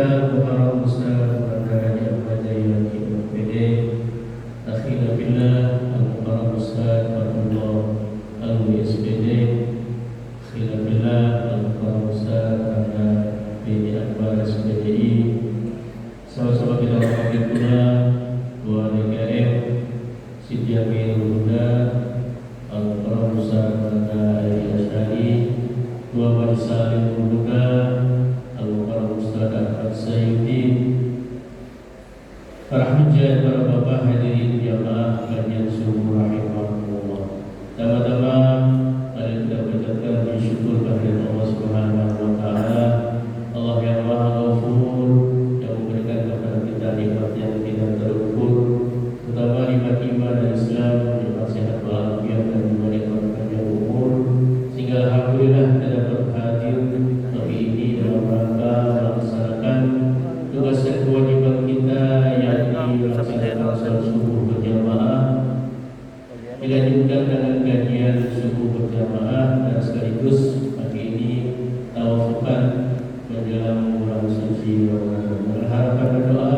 saya para ustaz berada di Al-Fadiyah di UPD, akhirnya billah para ustaz Allah Al-USPD, akhirnya billah para ustaz berada di Akbar SPDI, sama-sama kita hormati pula Dua DKM Siti Amirul Huda, para ustaz berada di Asyari, Dua Majelis Alim Huda, para ustaz Ahmad Sayyidin, para hujjah, para bapak hadirin jamaah kajian subuh rahimahullah. Tama-tama mari kita panjatkan syukur kehadirat Allah Subhanahu wa taala, Allah yang Maha Ghafur, yang memberikan kepada kita nikmat yang tidak terukur, terutama nikmat iman dan Islam, nikmat sehat walafiat dan juga nikmat panjang umur, sehingga alhamdulillah kita dapat hadir pagi ini dalam rangka melaksanakan tugas dan kewajiban kita, yakni melaksanakan salat subuh berjamaah, dilanjutkan dengan kajian subuh berjamaah, dan sekaligus pagi ini tawafukan menjelang bulan suci Ramadan. Dengan harapan dan doa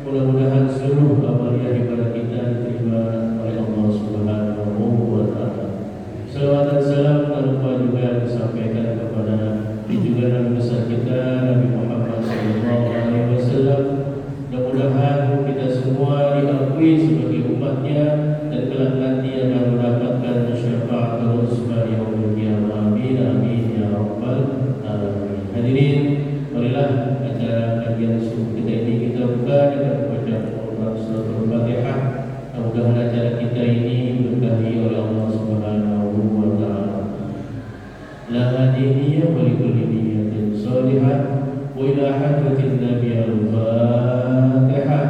mudah-mudahan seluruh amaliyah ibadah kita diterima oleh Allah Subhanahu wa taala. Salawat dan salam tak lupa juga disampaikan kepada junjungan Nabi besar kita Nabi Muhammad SAW. Mudah-mudahan kita semua diakui sebagai umatnya dan kelak nanti akan mendapatkan syafaatul uzma yaumil qiyamah. Amin amin ya rabbal alamin. Hadirin, marilah acara kajian subuh kita ini kita buka dengan bacaan suratul Fatihah. Mudah-mudahan acara kita ini diberkahi oleh Allah Subhanahu wa taala. La hadiniya wa likulli niyatin salihah wa ila hadratin Nabi al-Fatihah.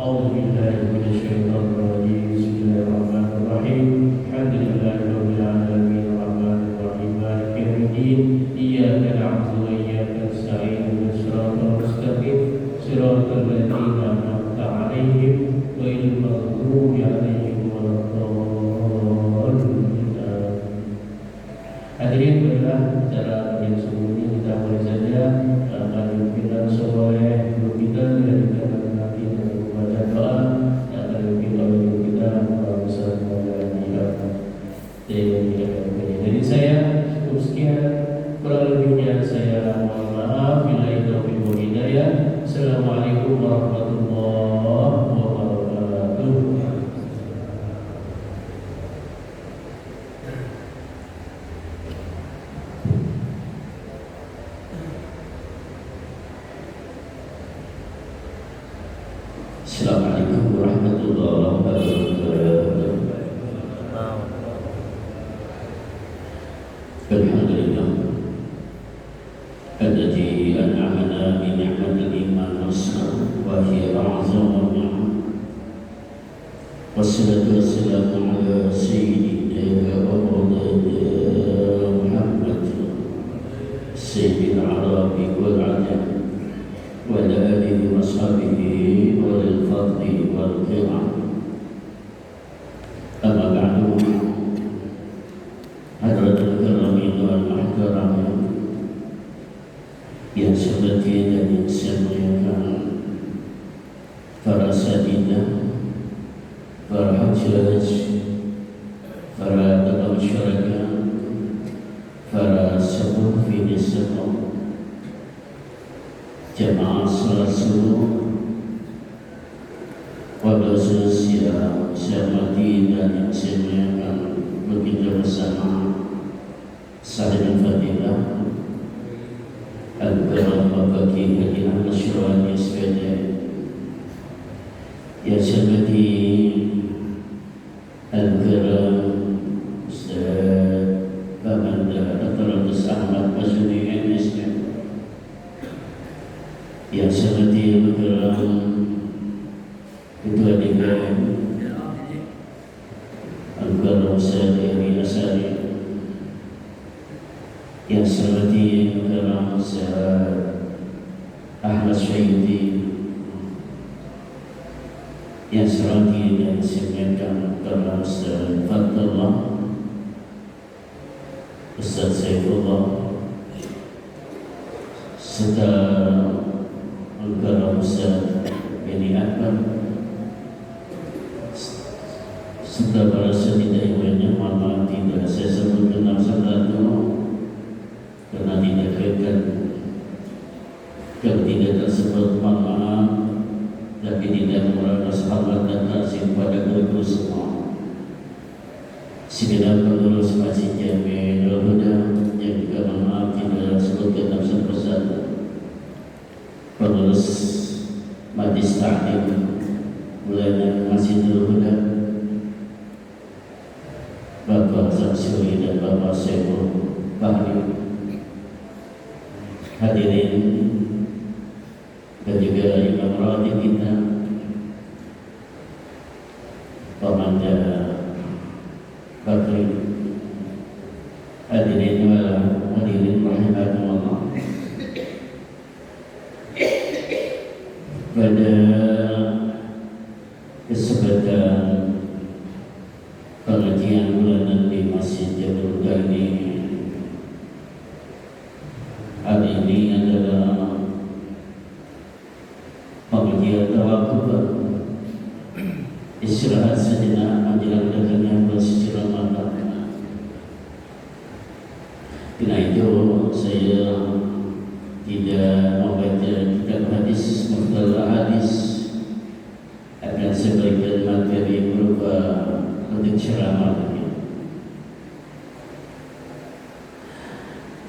A'udzu billahi minasy syaithanir rajim. Bismillahirrahmanirrahim. Alhamdulillahirabbil alamin arrahmanir rahim maliki yaumiddin. Iyyaka na'budu wa iyyaka nasta'in. Ihdinas siratal mustaqim. Siratal ladzina an'amta 'alaihim ghairil maghdubi 'alaihim waladdallin. Hadirin, marilah acara kajian subuh ini kita mulai saja. Akan kita soleh guru kita dilanjutkan nanti dengan membaca doa yang akan dipimpin oleh guru kita Bapak Ustaz Muhammad Jadi saya cukup sekian, kurang lebihnya saya mohon maaf. Billahi taufiq wal hidayah. Assalamualaikum warahmatullahi wabarakatuh. Assalamualaikum warahmatullahi wabarakatuh. Alhamdulillah alladzi an'amana bi ni'matil iman wa hiya a'zamu ni'mah. Wassalatu wassalamu ala sayyidina wa maulana Muhammad sayyidil arabi wal ajam wa ala alihi wa sahbihi wa lil fadli wal kiram. Amma ba'du, hadratul kiramin wal muhtaram yang seperti dan yang saya muliakan, para sadidah, para hajjaj, para tokoh masyarakat, para sepuh fi semua, jamaah salat subuh, wabil khusus yang saya hormati dan yang saya muliakan, begitu bersama Sahibul Fadilah Al-Quran Bapak Haji Ahmad Syirwani SPD, yang saya hormati Al-Quran Ustaz Bamanda Dr. Ahmad Mazuni MSM, yang saya hormati Al-Quran Ketua DKM Al-Quran Ustaz Yahya Asari, yang saya hormati Al-Quran Ustaz Ahmad Sayyidi, yang saya hormati dan saya muliakan Ustaz Fadlullah, Ustaz Saifullah, serta Al-Karam Ustaz Beni Akbar, serta para setidak yang mohon tidak saya sebut dengan satu karena tidak kaitan. Kalau tidak tersebut mohon maaf, tapi tidak mengurangi sahabat dan kasih pada guru semua. Segenap pengurus Masjid Jami Nurul Huda yang juga mohon maaf tidak sebutkan dalam satu persatu. Pengurus Majlis Ta'lim Mulai Masjid Nurul Huda, Bapak Samsuri dan Bapak Syekh Bahri, hadirin dan juga Imam Ratib kita, Pemanda Bakri, hadirin wal hadirin rahimakumullah. Pada kesempatan pengajian bulanan di Masjid Jabal Huda ini, hari ini adalah pengajian tawakuf, istirahat sejenak menjelang datangnya bulan suci Ramadan. Karena itu saya tidak membaca kitab hadis, mustalah hadis, akan saya berikan materi berupa untuk ceramah.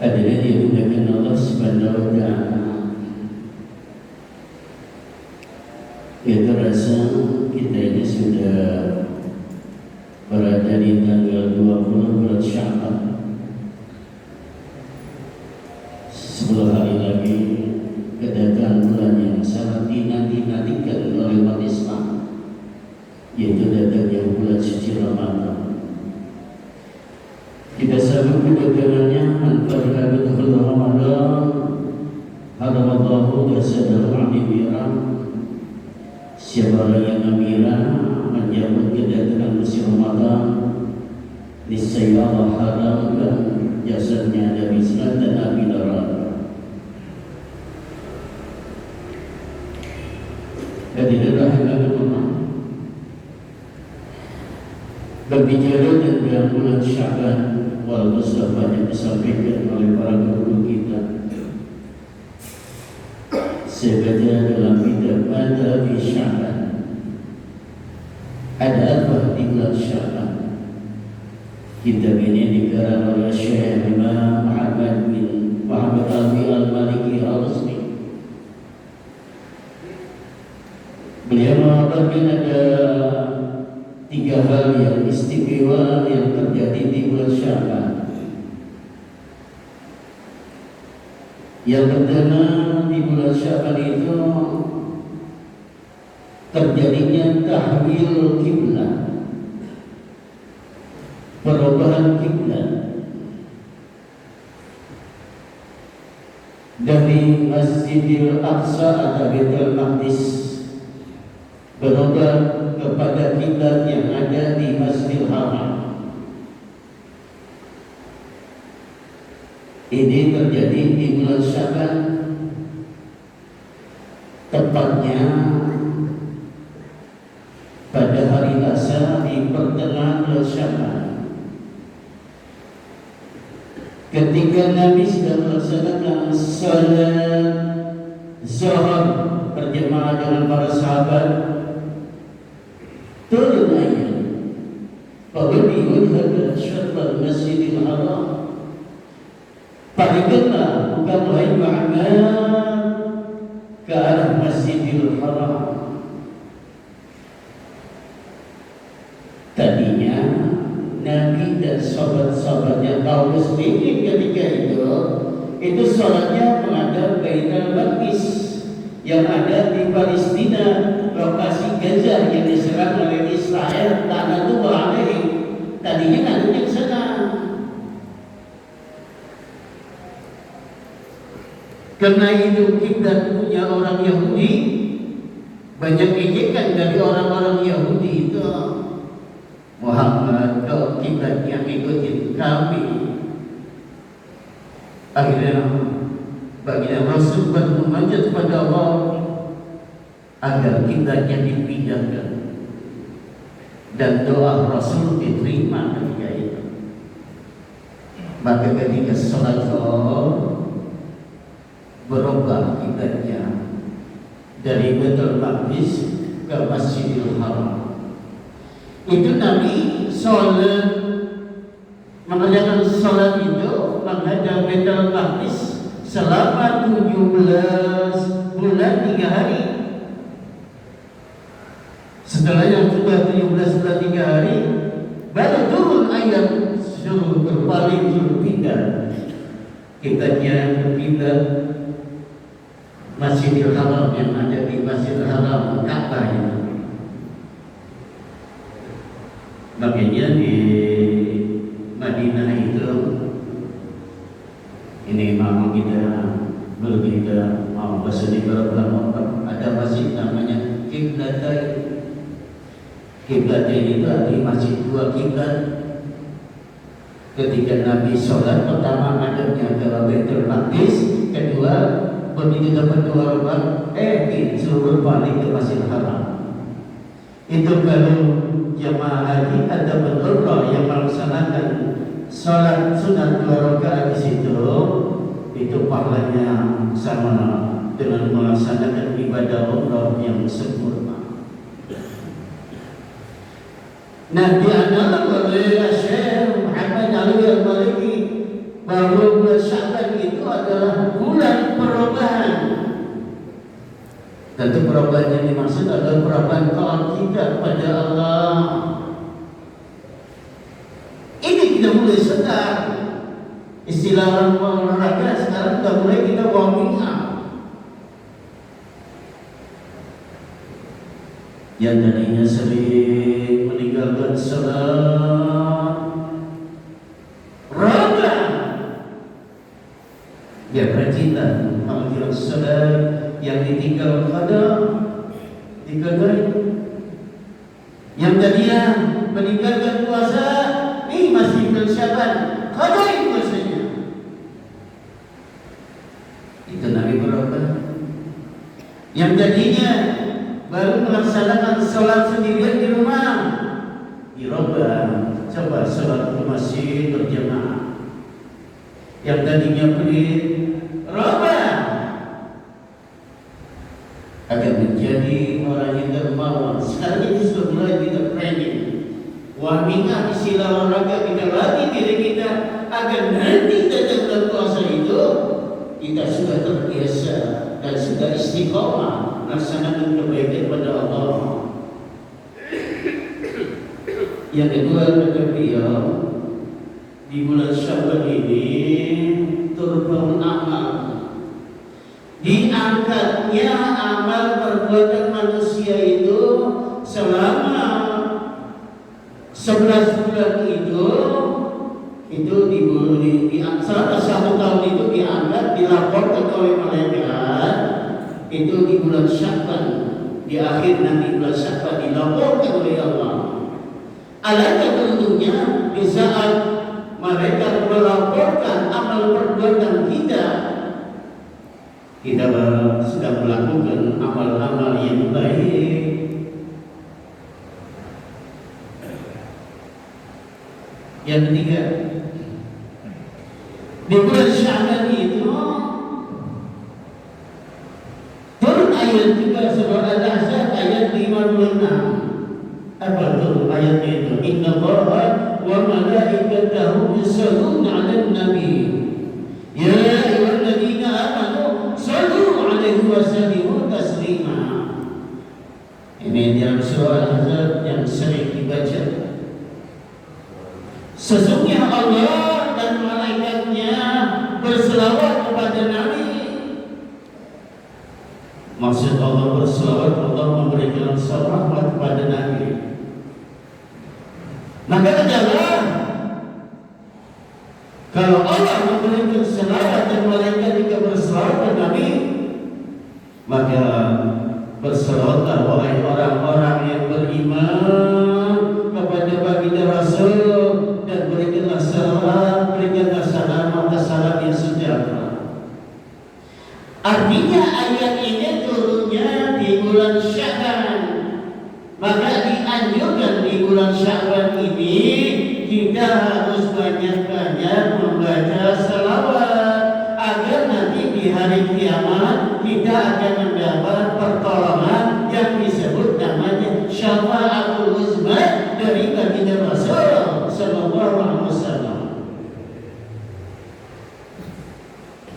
Hadirin yang dimuliakan Allah Subhanahu wa Ta'ala, kita rasa kita ini sudah berada di tanggal 20 bulan Sya'ban. 10 hari lagi kedatangan bulan yang sangat dinanti-nantikan oleh umat Islam, yaitu datangnya bulan suci Ramadan. Kita sambut kedatangannya antara betul Ramadan, hadamallahu jasadahu amiran. Siapa yang gembira menyambut kedatangan musim Ramadan, niscaya Allah haramkan jasadnya dari silat dan api neraka. Hadirin rahimakumullah, berbicara tentang bulan Sya'ban, walaupun sudah banyak disampaikan oleh para guru kita, saya baca dalam kitab Mada fi Sya'ban, ada apa di bulan Sya'ban. Kitab ini dikarang oleh Syekh Imam Muhammad bin Muhammad Alwi Al-Maliki Al-Rusmi. Beliau mengatakan ada 3 hal yang istimewa yang terjadi di bulan Sya'ban. Yang pertama, di bulan Sya'ban itu terjadinya tahwil kiblat, perubahan kiblat dari Masjidil Aqsa atau Baitul Maqdis berubah kepada kiblat yang ada di Masjidil Haram. Ini terjadi di bulan Sya'ban, tepatnya pada hari Selasa di pertengahan bulan Sya'ban, ketika Nabi sedang melaksanakan salat zuhur berjemaah dengan para sahabat, turun ayat Fawalli wajhaka syatral Masjidil Haram, palingkanlah engkau wahai Muhammad ke arah Masjidil Haram. Tadinya Nabi dan sahabat-sahabatnya kaum muslimin ketika itu salatnya menghadap Baitul Maqdis yang ada di Palestina, lokasi Gaza yang diserang oleh Israel, tanah itu alaihim. Tadinya ngaduknya ke sana. Karena itu kiblat punya orang Yahudi, banyak ejekan dari orang-orang Yahudi itu, Muhammad kau kiblat yang ikutin kami. Akhirnya Baginda Rasul bermunajat kepada Allah agar kiblatnya dipindahkan, dan doa Rasul diterima ketika itu. Maka ketika sholat zuhur berubah kiblatnya dari Baitul Maqdis ke Masjidil Haram. Itu Nabi sholat, mengerjakan sholat itu menghadap Baitul Maqdis selama 17 bulan 3 hari. Setelah yang sudah 17 bulan 3 hari, baru turun ayat suruh berpaling, suruh pindah kiblatnya ke kiblat Masjidil Haram yang ada di Masjidil Haram Ka'bah itu. Makanya di Madinah itu, ini memang kita berbeda, bahasa di beberapa ada masjid namanya Qiblatain. Qiblatain itu ada masjid 2 kiblat. Ketika Nabi sholat, pertama madhabnya ke Baitul Maqdis, kedua begitu dapat 2 rakaat suruh berpaling ke Masjidil Haram. Itu kalau jamaah haji atau umrah yang melaksanakan sholat sunat 2 rakaat di situ, itu pahalanya sama dengan melaksanakan ibadah umrah yang sempurna. Nah, diantara oleh Syekh Muhammad Ali Al-Maliki bahwa bulan Sya'ban itu adalah bulan perubahan. Tentu perubahan yang dimaksud adalah perubahan taat kita kepada Allah. Ini kita mulai sedar. Istilah olahraga sekarang sudah mulai kita warming up. Yang tadinya sering meninggalkan salat raga, dia rajinlah mengamalkan salat yang ditinggal pada 3 hari. Yang tadinya meninggalkan puasa, ini masih bulan Sya'ban, qadain puasanya. Itu Nabi berubah. Yang tadinya baru melaksanakan sholat sendirian di rumah, dirubah, coba sholat di masjid berjamaah. Yang tadinya pelit, rubah agar menjadi orang yang dermawan. Sekarang itu sudah mulai kita training, warming-up istilah olahraga, kita latih diri kita agar nanti datang bulan puasa itu kita sudah terbiasa dan sudah istiqomah melaksanakan kebaikan pada Allah. Yang kedua, kata beliau, di bulan Sya'ban ini turun amal, diangkatnya amal perbuatan manusia itu selama 11 bulan itu di selama 1 tahun itu diangkat, dilaporkan oleh malaikat. Itu di bulan Sya'ban, di akhir nanti bulan Sya'ban dilaporkan oleh Allah. Alangkah tentunya di saat mereka melaporkan amal perbuatan kita sedang melakukan amal-amal yang baik. Yang ketiga, di bulan Sya'ban itu ayat 3 surah Al-Ahzab ayat 56. Apa itu ayatnya itu? Inna Allaha wa malaikatahu yusalluna 'alan nabi ya ayyuhalladzina amanu sallu 'alaihi wa sallimu taslima. Ini dalam surah Al-Ahzab yang sering dibaca. Sesungguhnya Allah dan malaikatnya berselawat kepada Nabi. Maksud Allah berselawat, Allah memberikan rahmat kepada Nabi. Maka adalah kalau Allah memberikan selawat dan malaikat juga berselawat kepada Nabi, maka berselawatlah wahai orang-orang yang beriman kepada baginda Rasul, dan berikanlah salam, berikanlah salam atas salam yang sejahtera. Artinya ayat ini turunnya di bulan Sya'ban. Maka dianjurkan di bulan Sya'ban ini kita harus banyak-banyak membaca selawat agar nanti di hari kiamat kita akan mendapat pertolongan yang disebut namanya syafa'atul uzma dari baginda Rasul sallallahu alaihi wasallam.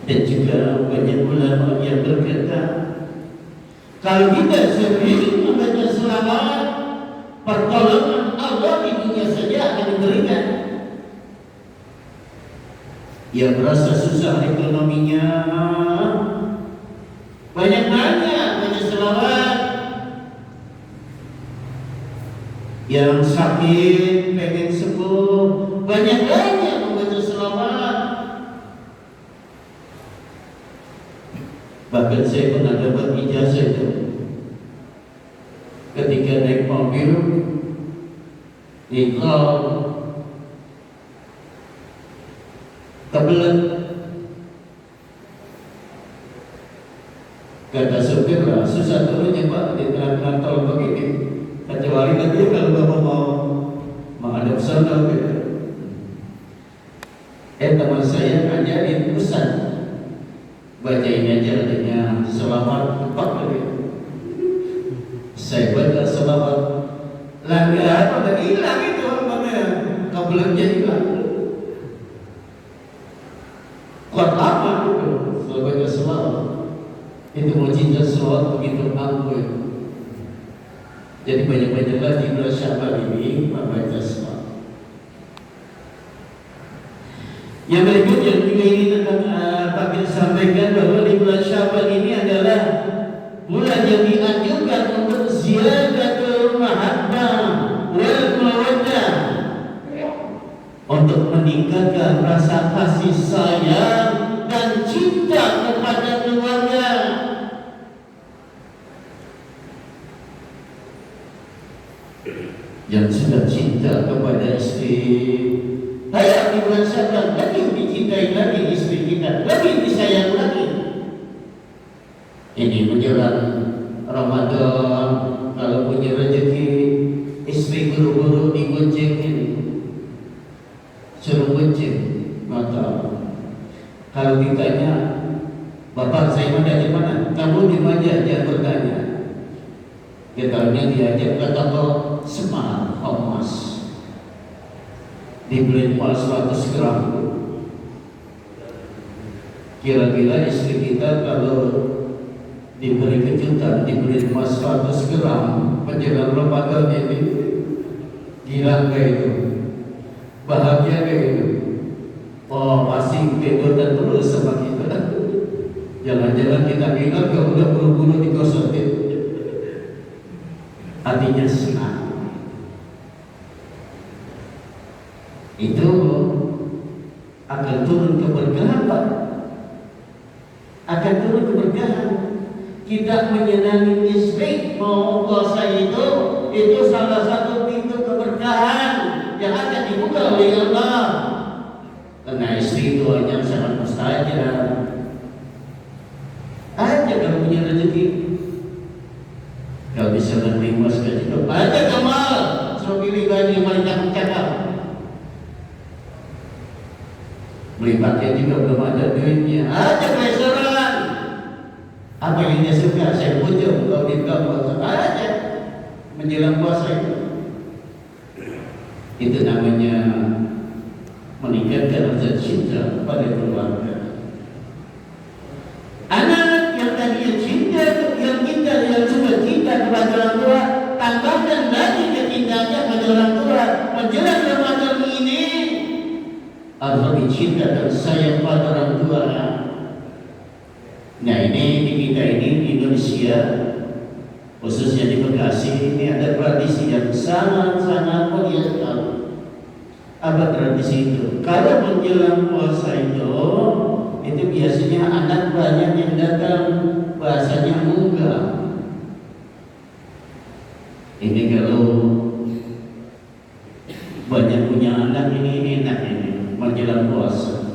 Dan juga banyak ulama yang berkata, kalau kita sering membaca selawat, pertolongan Allah di dunia saja akan diberikan. Yang merasa susah ekonominya, banyak-banyak baca selawat. Yang sakit pengen sembuh, banyak-banyak membaca selawat. Bahkan saya pernah dapat ijazah itu ketika naik mobil di tol kebelet, kata supir lah susah turunnya Pak di tengah-tengah tol begini, kecuali nanti kalau Bapak mau menghadap sana gitu. Teman saya ngajarin pesan, bacain aja artinya selawat 4 kali. Saya baca selawat, langgar pada hilang itu mana kabelnya hilang. Kuat apa itu? Kalau baca selawat itu mujizat selawat begitu ampuh. Jadi banyak-banyaklah di bulan Sya'ban ini membaca selawat. Yang berikutnya juga ini tentang Pak Bin sampaikan bahwa di bulan Sya'ban ini adalah bulan yang dianjurkan untuk ziyadatul mahabbah wal mawaddah, untuk meningkatkan rasa kasih sayang dan cinta kepada keluarga. Yang sudah cinta kepada istri, ayo di bulan Sya'ban lebih dicintai lagi istri kita, lebih disayang lagi. Ini menjelang Ramadan, kalau punya rezeki istri buru-buru digoncengin, suruh gonceng mata. Kalau ditanya, Bapak saya dari mana? Kamu di mana? Dia bertanya. Dia diajak ke toko Semarang, emas dibeli emas 100 gram. Kira-kira istri kita kalau diberi kejutan, diberi emas 100 gram menjelang Ramadan ini, gila kayak itu, bahagia kayak itu. Oh pasti kejutan terus sama kita. Jangan-jangan kita ingat kalau udah buru-buru digosotin. Hatinya senang. Itu akan turun keberkahan Pak. Akan turun keberkahan. Kita menyenangi istri mau puasa itu salah satu pintu keberkahan yang akan dibuka oleh Allah. Karena istri itu hanya sangat mustajab. Aja kalau punya rezeki, kalau bisa menerima sekali itu aja Kamal, suruh pilih baju mereka cakap. Melipatnya juga belum ada duitnya, aja restoran. Apa yang dia suka, saya pujuk. Kalau dia buka puasa aja menjelang puasa itu namanya meningkatkan rasa cinta pada keluarga. Anak yang tadinya cinta, yang sudah cinta kepada orang tua, tambahkan lagi kecintaannya pada orang tua. Menjelang Ramadan ini harus lebih cinta dan sayang pada orang tua. Nah ini di kita ini di Indonesia, khususnya di Bekasi ini ada tradisi yang sangat-sangat mulia sekali. Apa tradisi itu? Kalau menjelang puasa itu biasanya anak banyak yang datang, bahasanya munggah. Ini kalau banyak punya anak ini enak ini menjelang puasa.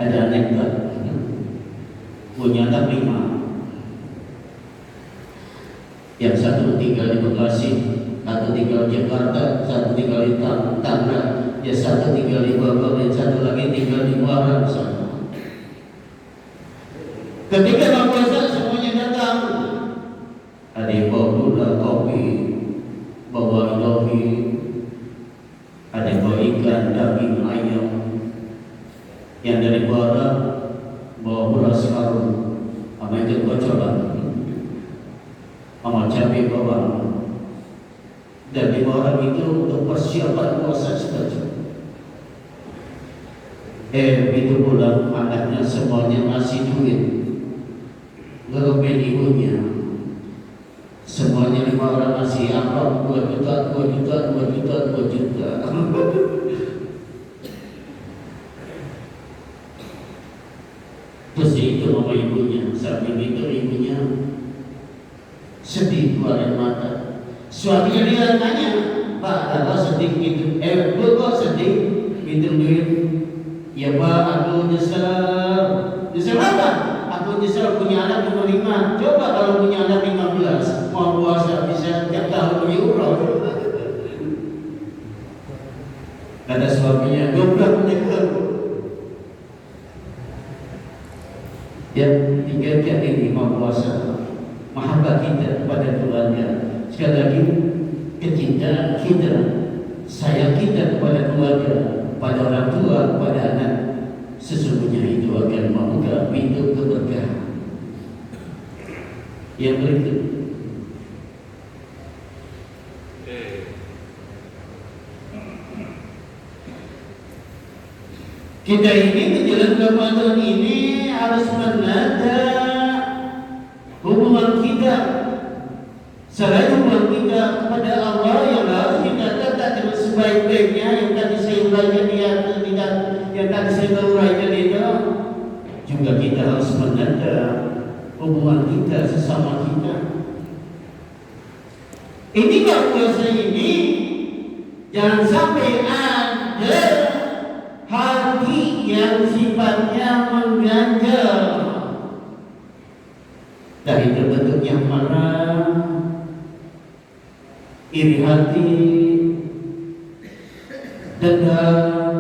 Ada anekdot. punya anak 5. Yang satu tinggal di Bekasi, satu tinggal di Jakarta, satu tinggal di Tangerang, ya satu tinggal di Bogor, dan satu lagi tinggal di Muarang sana. Ketika buka puasa semuanya datang. Ada yang bawa gula, kopi, bawa indomie, ada yang bawa ikan, daging, ayam. Yang dari Barat bawa beras karung, sama itu kocoran, sama cabai bawang. Dan 5 orang itu untuk persiapan puasa saja. Itu pulang anaknya semuanya masih duit, ngerumit ibunya. Semuanya 5 orang masih amplop 2 juta, 2 juta, 2 juta, 2 juta. Terus itu sama ibunya, samping itu ibunya sedih keluar mata. Suaminya dia tanya, Pak, apa sedih gitu? Bu kok sedih? Gitu duit? Ya Pak, aku nyesel. Nyesel apa? Aku nyesel punya anak cuma 5. Coba kalau punya anak 15, mau puasa bisa tiap tahun beli umroh. Kata suaminya, goblok bener. Yang tiga ini mau puasa, mahabbah kita kepada keluarga. Sekali lagi, kecintaan kita, sayang kita kepada keluarga, pada orang tua, pada anak, sesungguhnya itu akan membuka pintu keberkahan. Yang berikut, kita ini menjelang Ramadan ini harus menata hubungan kita. Selain hubungan kita kepada Allah yang harus kita tata dengan sebaik-baiknya, yang tadi saya uraikan yang tadi saya uraikan itu, juga kita harus menata hubungan kita sesama kita. Ini kalau puasa ini jangan sampai ada hati yang sifatnya mengganjal, dari terbentuk yang marah, iri hati, dendam,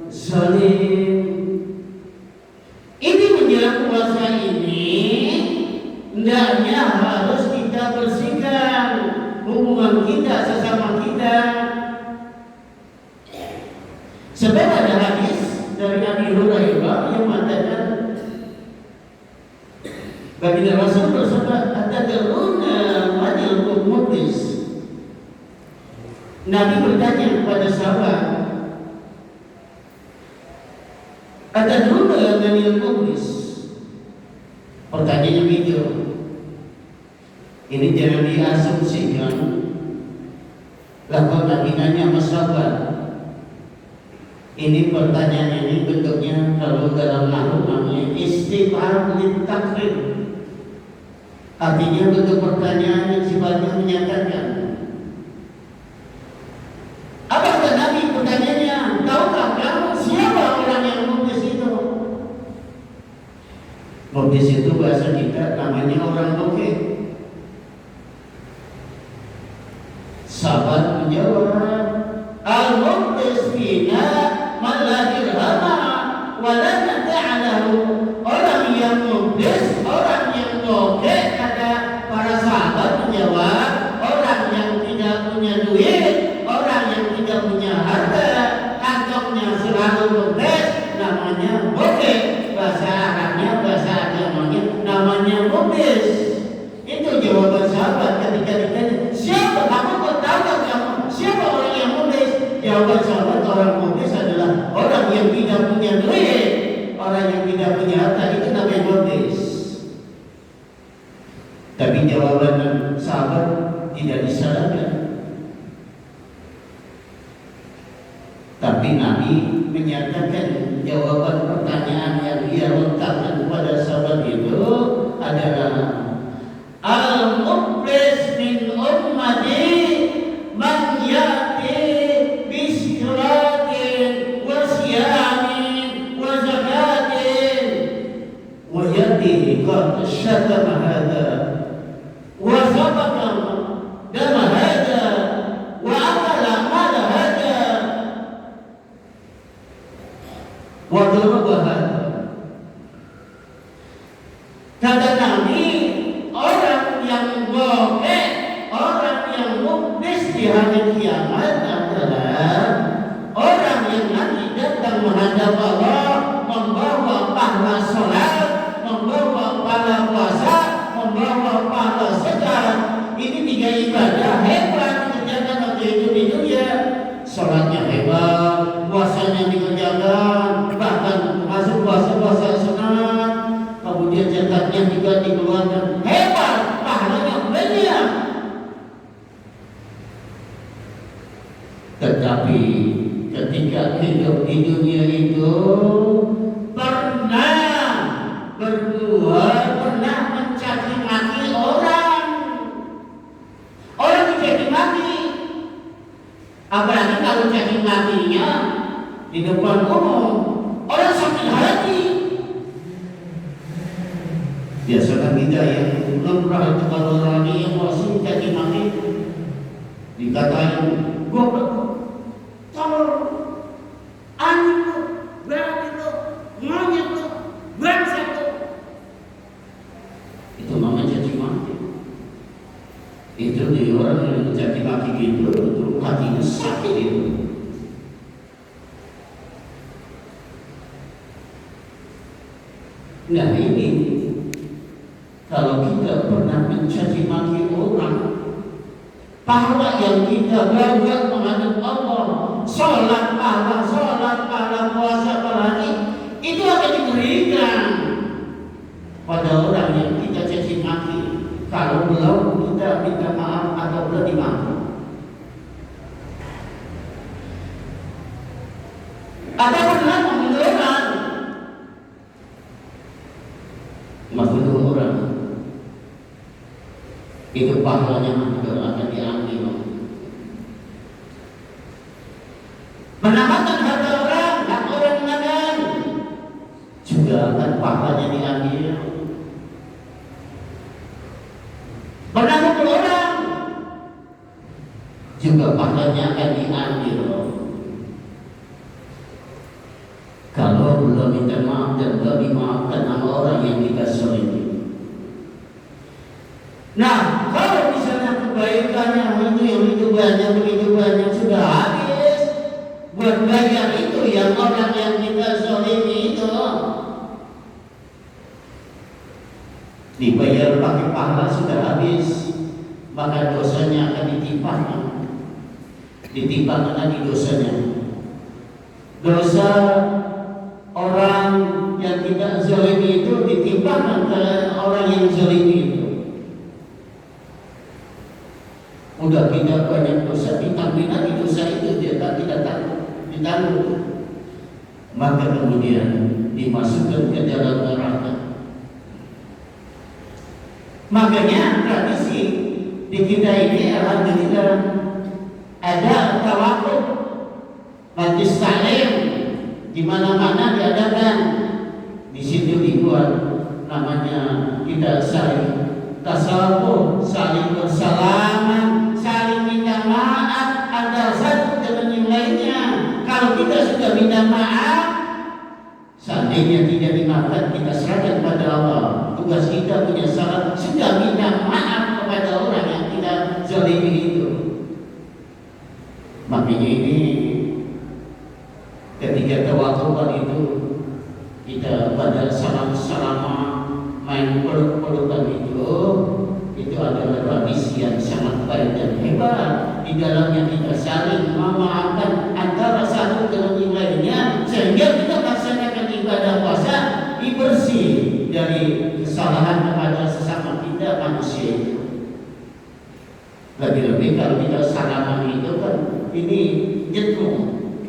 zalim. Ini menjelang puasa ini hendaknya harus kita bersihkan hubungan kita sesama kita. Sebab ada hadis dari Abi Hurairah yang mengatakan, baginda Rasul bersabda, "Atadruna manil muflis?" Nabi bertanya kepada sahabat, "Atadruna manil muflis?" Pertanyaannya begitu. Ini jangan diasumsikan. Lalu Nabi nanya sama sahabat. Ini pertanyaan ini bentuknya kalau dalam nahwu namanya istifham litakrir. Artinya bentuk pertanyaan yang sifatnya menyatakan. Apa kata Nabi pertanyaannya? Tahukah kamu siapa orang yang muflis itu? Muflis itu bahasa kita namanya orang bokeh. Sahabat menjawab, al-muflis fina man la dirhama wa la mata'alahu. Orang yang muflis, orang yang bokeh. Kata para sahabat menjawab, orang yang tidak punya duit, orang yang tidak punya harta, kantongnya selalu kempes, namanya bokeh. Bahasa Arabnya, bahasa agamanya namanya muflis. Itu jawaban sahabat ketika ditanya, siapa kamu? Kau tahu kamu siapa orang yang muflis? Jawaban sahabat, orang muflis adalah orang yang tidak punya duit, orang yang tidak punya harta, itu namanya muflis. Tapi jawaban sahabat tidak disalahkan. Tapi Nabi menyatakan jawaban pertanyaan yang dia lontarkan kepada sahabat itu adalah, al-muflis min ummati man ya'ti bisiratin wa siyamin wa zakatin wa alladhi qad syatama hadha wa sabaka dama hadha wa akala mala hadha wa daraba hadha. Kata Nabi, orang yang boleh, orang yang muklis di hari kiamat adalah orang yang nanti datang menghadap Allah, membawa pahala sholat, membawa pahala puasa, membawa pahala zakat. Ini 3 ibadah hebat dikerjakan waktu itu di dunia. Sholatnya hebat, puasanya dikerjakan, bahkan masuk puasa-puasa sunat, kemudian zakatnya juga dikeluarkan. Hebat, pahalanya banyak. Tetapi ketika hidup di dunia itu pernah berbuat, pernah mencaci maki orang. Orang dicaci maki, apalagi kalau caci makinya di depan umum, orang sakit hati. Biasakan kita yang lumrah itu kalau orang yang masih caci maki dikatain goblok, tolol, anjing lu, berani lu, monyet lu, brengsek lu. Itu namanya caci maki. Itu di orang yang caci maki gitu, itu hatinya sakit itu. Nah ini, kalau kita pernah mencaci maki orang, pahala yang kita bawa menghadap Allah, sholat pahala puasa apalagi, itu akan diberikan pada orang yang kita caci maki. Kalau belum kita minta maaf atau belum dimaafkan. Ada pernah membunuh orang, itu pahalanya juga akan diambil. Menambahkan harta orang, hak orang makan, juga akan pahalanya diambil. Menambahkan orang, juga pahalanya akan diambil. Kalau belum minta maaf dan belum dimaafkan sama orang yang kita zalimi. Nah, kalau misalnya kebaikannya itu banyak, begitu banyak, sudah habis buat bayar itu yang orang yang kita zalimi itu, dibayar pakai pahala sudah habis, maka dosanya akan ditimpakan lagi dosanya. Dosa orang yang kita zalimi itu ditimpakan ke orang yang zalimi itu. Udah kita banyak dosa, ditambah lagi dosa itu dia tak tidak ditanggung, maka kemudian dimasukkan ke dalam neraka. Makanya tradisi di kita ini alhamdulillah ada tawakuf, majlis taklim, di mana-mana diadakan. Di situ dibuat namanya kita saling tasawuf, saling bersalaman, saling minta maaf antara satu dengan yang lainnya. Kalau kita sudah minta maaf, seandainya tidak dimaafkan, kita serahkan kepada Allah. Tugas kita punya salah, sudah minta maaf kepada orang yang kita zalimi itu. Makanya ini ketika tawakulan itu kita pada salam-salaman, main peluk-pelukan itu adalah tradisi yang sangat baik dan hebat. Di dalamnya kita saling memaafkan antara satu dengan yang lainnya, sehingga kita melaksanakan ibadah puasa bersih dari kesalahan kepada sesama kita manusia itu. Lebih-lebih kalau kita salaman itu kan ini jedung.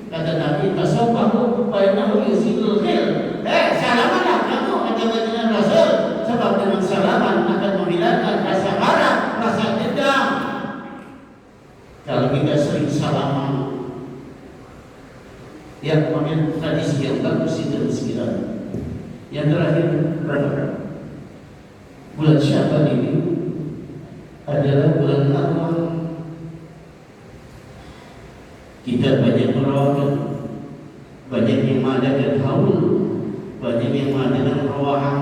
Kata Nabi, tasabahu bainahu yusilul khair. Salamanlah kamu dengan Rasul, sebab dengan salaman akan menghilangkan rasa marah, rasa dendam. Kalau kita sering salaman, ya kemudian tradisi yang bagus itu sekiranya. Yang terakhir, Bulan Syaban ini adalah bulan arwah. Kita banyak merawat, banyak yang mengadakan haul, banyak yang mengadakan rawahan.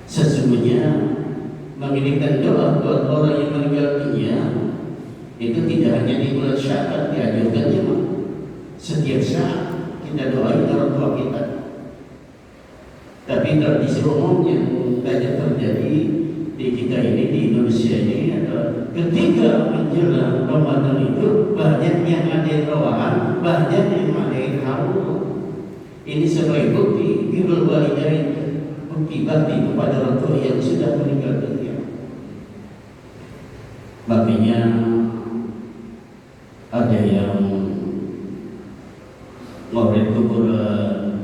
Sesungguhnya mengirimkan doa buat orang yang meninggal dunia itu tidak hanya di bulan Syaban dianjurkannya, setiap saat kita doain orang tua kita. Tapi tradisi umum yang banyak terjadi di kita ini, di Indonesia ini adalah ketika menjelang Ramadan itu banyak yang ada rawahan, banyak yang ada haul. Ini sebagai bukti birrul walidain, bukti bakti kepada orang tua yang sudah meninggal dunia. Makanya ada yang ngorek kuburan,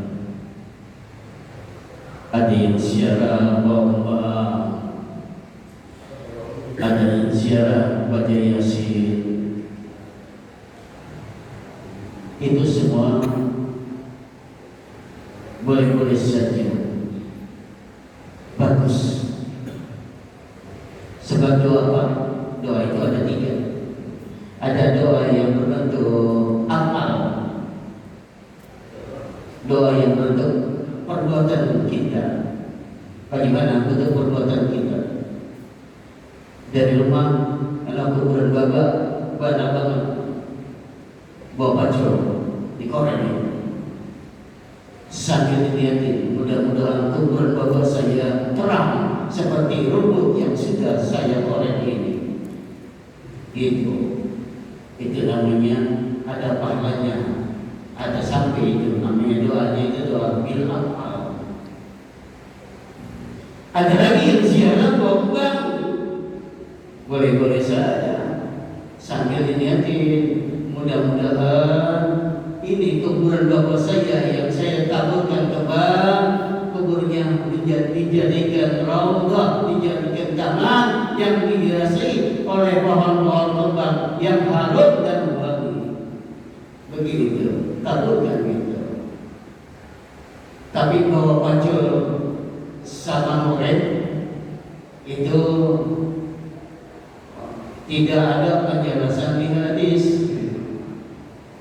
ada yang ziarah bawa, ada yang ziarah baca Yasin. Itu semua boleh-boleh saja, bagus. Sebab doa apa? Doa itu ada tiga. Ada doa yang berbentuk amal, doa yang berbentuk perbuatan kita. Bagaimana bentuk perbuatan kita? Dari rumah, anak kuburan bapak banyak banget, bawa baju dikorek sambil dilihatin, mudah-mudahan kuburan bapak saya terang seperti rumput yang sudah saya korek ini. Itu namanya ada pahalanya, ada sampai itu namanya doanya itu doa bil amal. Ada lagi yang ziarah bawa, boleh-boleh saja sambil dilihatin, mudah-mudahan ini kuburan bapak saya yang saya taburkan ke bang, kuburnya dijadikan raudhah, dijadikan taman yang dihiasi oleh pohon-pohon kembang yang harum dan wangi. Begitu, taburkan gitu. Tapi bahwa pacul sama murid itu tidak ada penjelasan di hadis.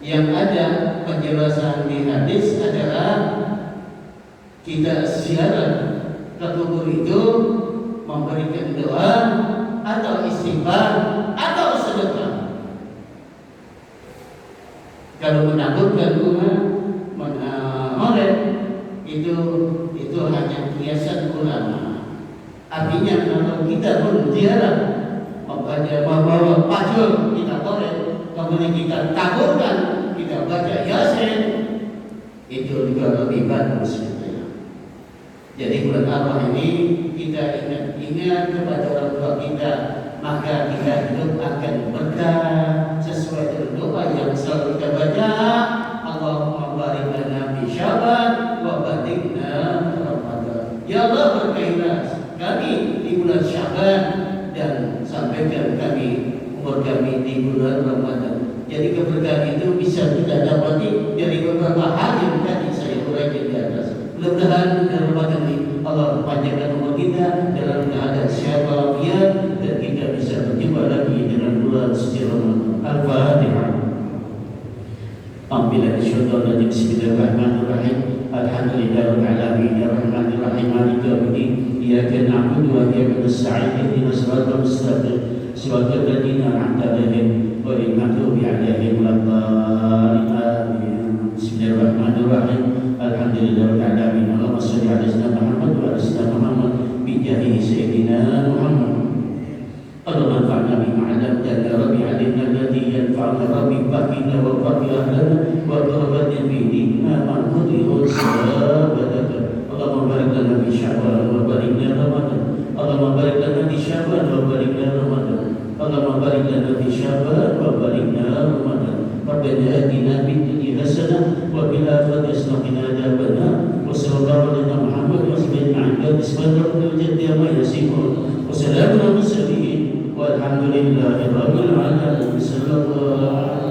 Yang ada penjelasan di hadis adalah kita ziarah ke kubur itu memberikan doa atau istighfar atau sedekah. Kalau menaburkan bunga molen itu hanya kiasan ulama. Artinya kalau kita pun ziarah membawa pacul kita boleh, kemudian kita taburkan, kita baca Yasin, itu juga lebih bagus. Jadi bulan arwah ini kita ingat kepada orang tua kita, maka kita hidup akan berkah sesuai dengan doa yang selalu kita baca. Allahumma barik lana fi Syaban wa balighna Ramadan. Ya Allah, berkailah kami di bulan Syaban dan sampaikan kami umur kami di bulan Ramadan. Jadi keberkahan itu bisa kita dapati dari beberapa hal yang tadi saya uraikan di atas. Mudah-mudahan dalam Ramadan ini Allah panjangkan umur kita dalam keadaan sehat walafiat dan kita bisa berjumpa lagi dengan bulan suci Ramadan. Al-Fatihah. Bismillahirrahmanirrahim. Bismillahirrahmanirrahim. Alhamdulillahirabbil alamin arrahmanir rahim maliki yaumiddin. Iyyaka na'budu wa iyyaka nasta'in ihdinas siratal mustaqim siratal ladzina an'amta 'alaihim ghairil maghdubi 'alaihim waladdallin. Bismillahirrahmanirrahim. Alhamdulillahirabbil alamin. Allahumma shalli 'ala sayyidina Muhammad wa 'ala sayyidina Muhammad bi jahi sayyidina Muhammad. Allahumma anfa'na bima 'allamtana rabbi 'allimna alladhi yanfa'una rabbi faqina wa faqih ahlana wa qurbatna fi dinina man qudhiru sabadaka. Allahumma barik lana fi Sya'ban wa barik lana Ramadan. Allahumma barik lana fi Sya'ban wa barik lana Ramadan. Allahumma barik lana fi Sya'ban wa barik lana Ramadan. Rabbana atina fid dunya hasanah wa fil akhirati hasanah wa qina adzabannar. Wa sallallahu ala Muhammad wa sallam 'ala bismillahir rahmanir rahim. Wa salamun 'alal mursalin walhamdulillahi rabbil alamin. Sallallahu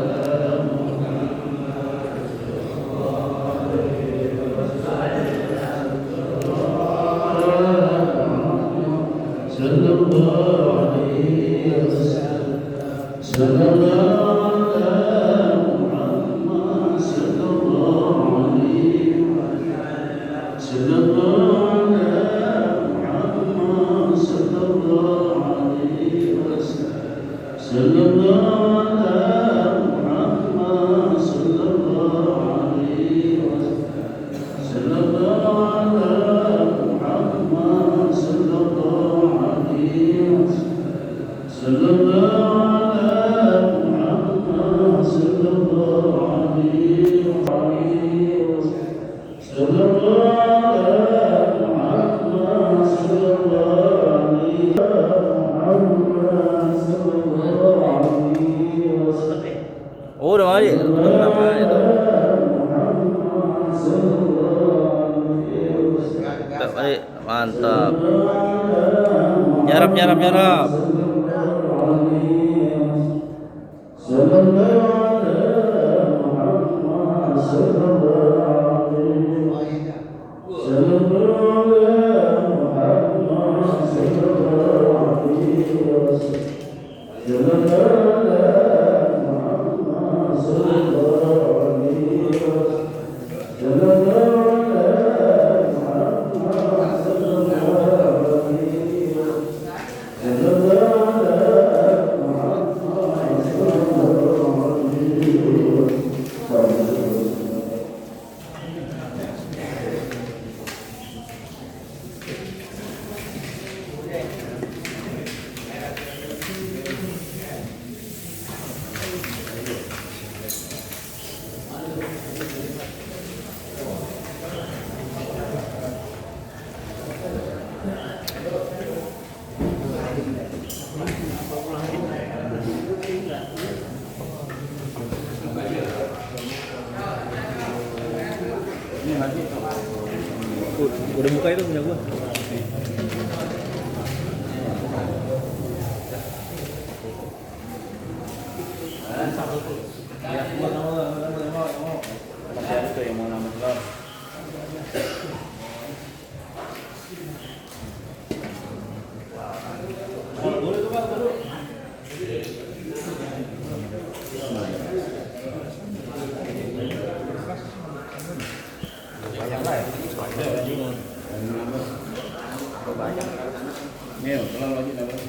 Oh, udah mati. Kenapa itu? Mantap. Nyarap, nyarap, nyarap. Udah buka itu punya gua. Masih yang mau nama telur. Boleh tuh Pak, baru. Banyak lah ya. Banyak. Nih, kalau lagi dapat.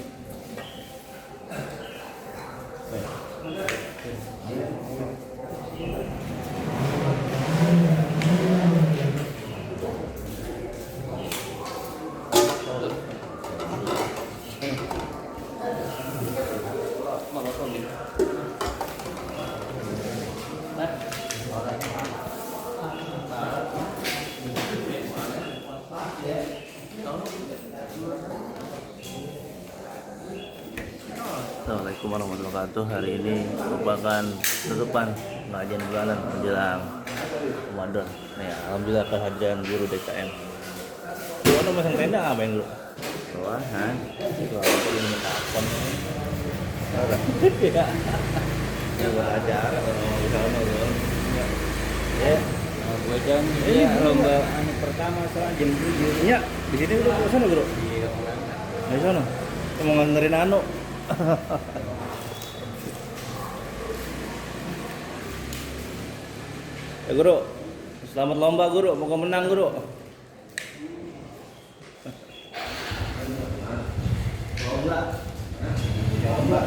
Assalamualaikum warahmatullahi wabarakatuh. Hari ini merupakan penutupan pengajian bulanan menjelang Ramadan. Nih, alhamdulillah kehadiran guru DKM. Guru ada masang tenda apa yang guru? Ruahan. Itu apa ini minta akun? Ya. Ya belajar kalau mau bisa ono guru. Ya. Gue kan ya lomba anu pertama soal jam 7. Iya, di sini udah ke sana, Guru. Iya, di sana. Mau nganterin anu. Ya Guru, selamat lomba Guru, moga menang Guru. Lomba. Lomba.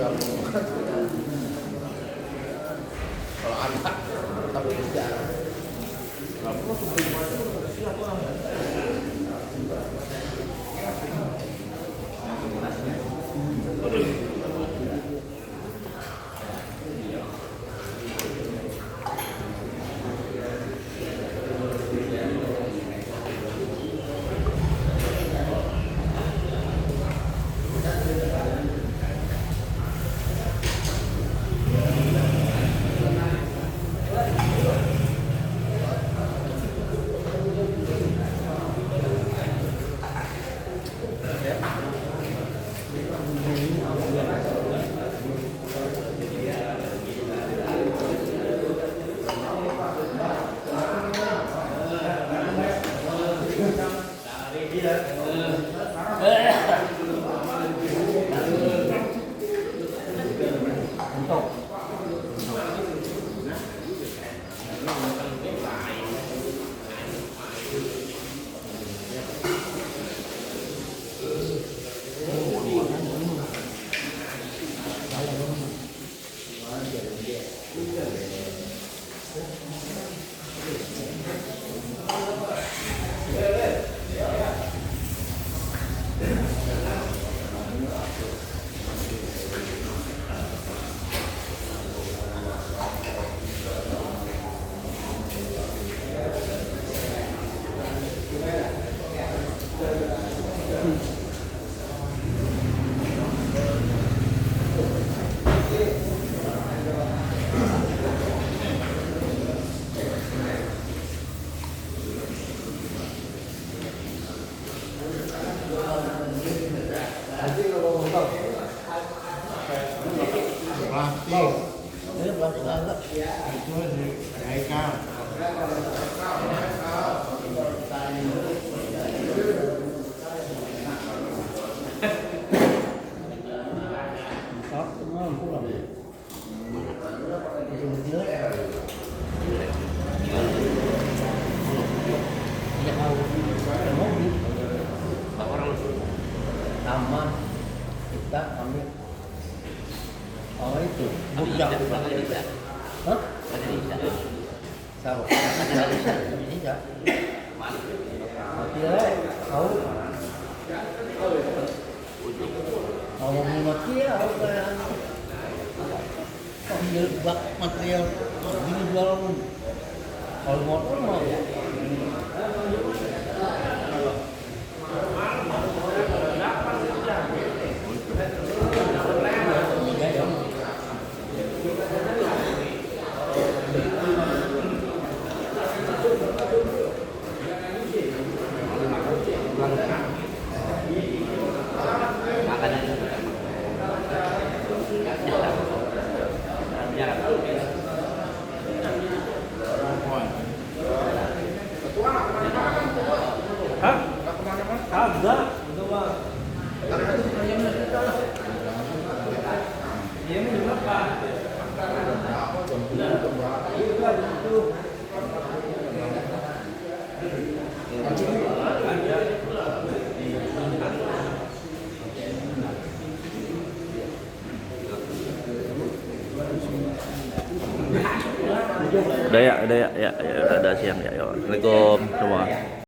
Kalau anak tapi tidak. Taman kita kami itu budak hah? Sama tidak tidak tahu kalau mati ya ambil bak material ini jual kalau motor mau Udah ya, udah siang ya. Assalamualaikum semua.